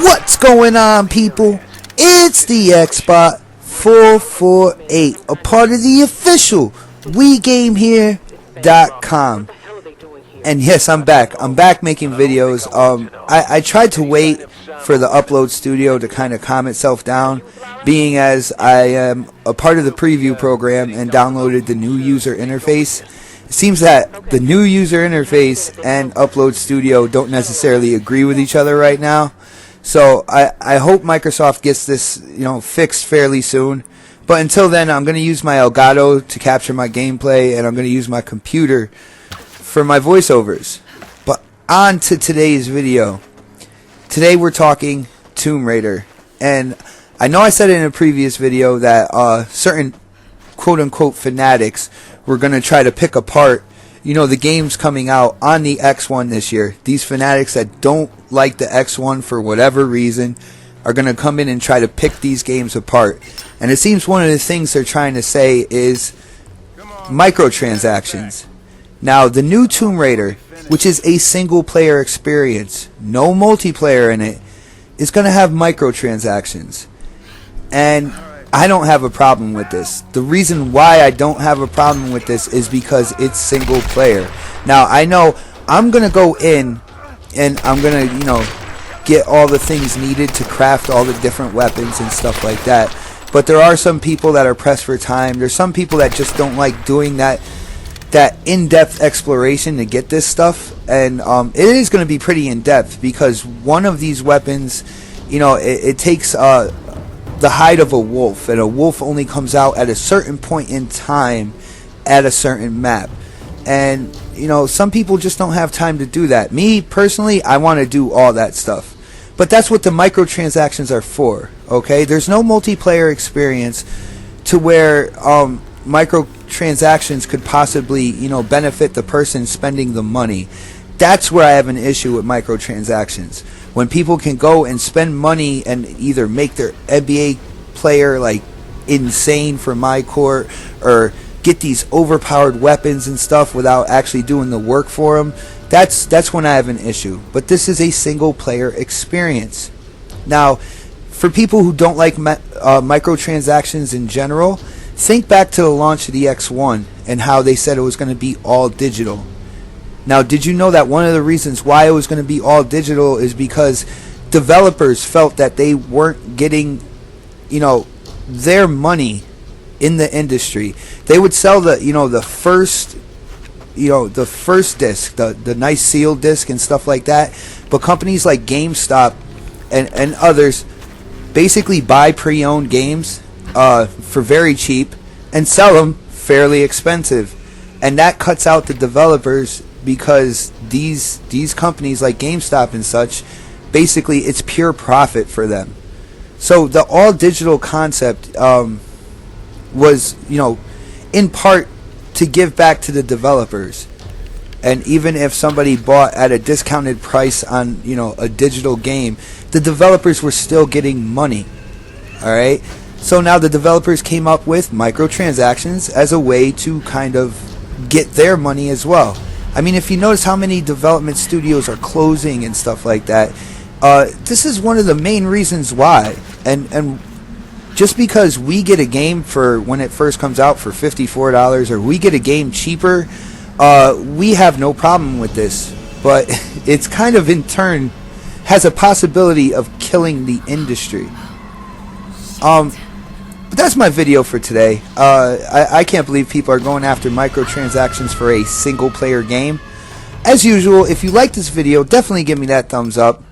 What's going on, people? It's the Xbot 448, a part of the official WeGameHere.com. And yes, I'm back. I'm back making videos. I tried to wait for the upload studio to kind of calm itself down, being as I am a part of the preview program and downloaded the new user interface. It seems that the new user interface and upload studio don't necessarily agree with each other right now. So I hope Microsoft gets this, fixed fairly soon. But until then, I'm going to use my Elgato to capture my gameplay, and I'm going to use my computer for my voiceovers. But on to today's video. Today we're talking Tomb Raider. And I know I said in a previous video that certain quote-unquote fanatics were going to try to pick apart the games coming out on the X1 this year. These fanatics that don't like the X1 for whatever reason are going to come in and try to pick these games apart. And it seems one of the things they're trying to say is microtransactions. Now, the new Tomb Raider, which is a single player experience, no multiplayer in it, is going to have microtransactions. And I don't have a problem with this. The reason why I don't have a problem with this is because it's single player. Now, I know I'm going to go in and I'm going to, get all the things needed to craft all the different weapons and stuff like that. But there are some people that are pressed for time. There's some people that just don't like doing that in-depth exploration to get this stuff. And it is going to be pretty in-depth because one of these weapons, it takes the hide of a wolf, and a wolf only comes out at a certain point in time at a certain map. And some people just don't have time to do that. Me personally, I want to do all that stuff. But that's what the microtransactions are for, okay? There's no multiplayer experience to where microtransactions could possibly, benefit the person spending the money. That's where I have an issue with microtransactions. When people can go and spend money and either make their NBA player like insane for my court, or get these overpowered weapons and stuff without actually doing the work for them, that's when I have an issue. But this is a single player experience. Now, for people who don't like microtransactions in general, think back to the launch of the X1 and how they said it was going to be all digital. Now, did you know that one of the reasons why it was going to be all digital is because developers felt that they weren't getting, their money in the industry? They would sell the first disc, the nice sealed disc and stuff like that. But companies like GameStop and others basically buy pre-owned games for very cheap and sell them fairly expensive. And that cuts out the developers, because these companies like GameStop and such, basically it's pure profit for them. So the all digital concept was, in part to give back to the developers. And even if somebody bought at a discounted price on, a digital game, the developers were still getting money. Alright? So now the developers came up with microtransactions as a way to kind of get their money as well. I mean, if you notice how many development studios are closing and stuff like that, this is one of the main reasons why. And just because we get a game for when it first comes out for $54, or we get a game cheaper, we have no problem with this. But it's kind of in turn has a possibility of killing the industry. But that's my video for today. I can't believe people are going after microtransactions for a single player game. As usual, if you like this video, definitely give me that thumbs up.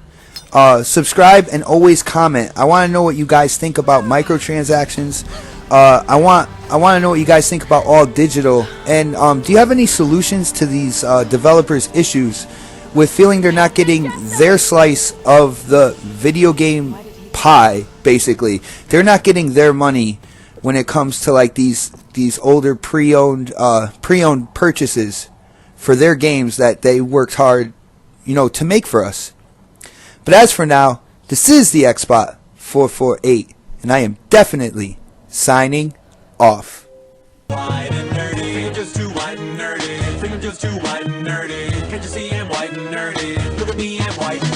Subscribe and always comment. I want to know what you guys think about microtransactions. I want to know what you guys think about all digital. And do you have any solutions to these developers' issues with feeling they're not getting their slice of the video game pie? Basically, they're not getting their money when it comes to like these older pre-owned purchases for their games that they worked hard, to make for us. But as for now, this is the Xbot 448, and I am definitely signing off. White and nerdy, just too white and nerdy. Think I'm just too white and nerdy. Can't you see I'm white and nerdy? Look at me, I'm white.